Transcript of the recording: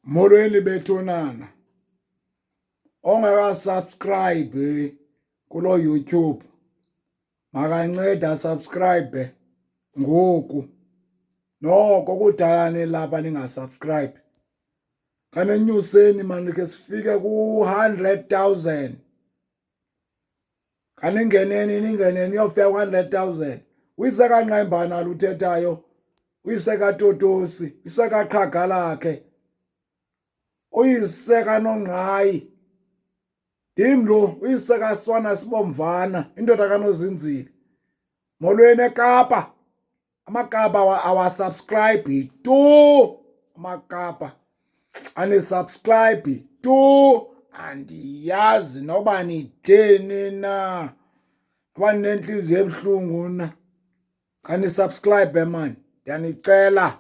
Molweni bethunana ongaka subscribe kulo YouTube makanceda subscribe ngoku noko kudala lapha ninga subscribe kanenyuseni manje ke sifike ku 100,000 kaningeneni ningeneni yofika ku 100,000 uyiseka Nqembana luthethayo uyiseka Totosi iseka Qhaga lakhe uyiseka Nongqayi Dimlo uyiseka Swana Sibomvana indoda kaNozinzile molweni eKapa amakapa awasubscribe tu amakapa ani subscribe tu andiyazi noba nitheni na abanenhliziyo ebuhlungu na kani subscribe man ndiyanicela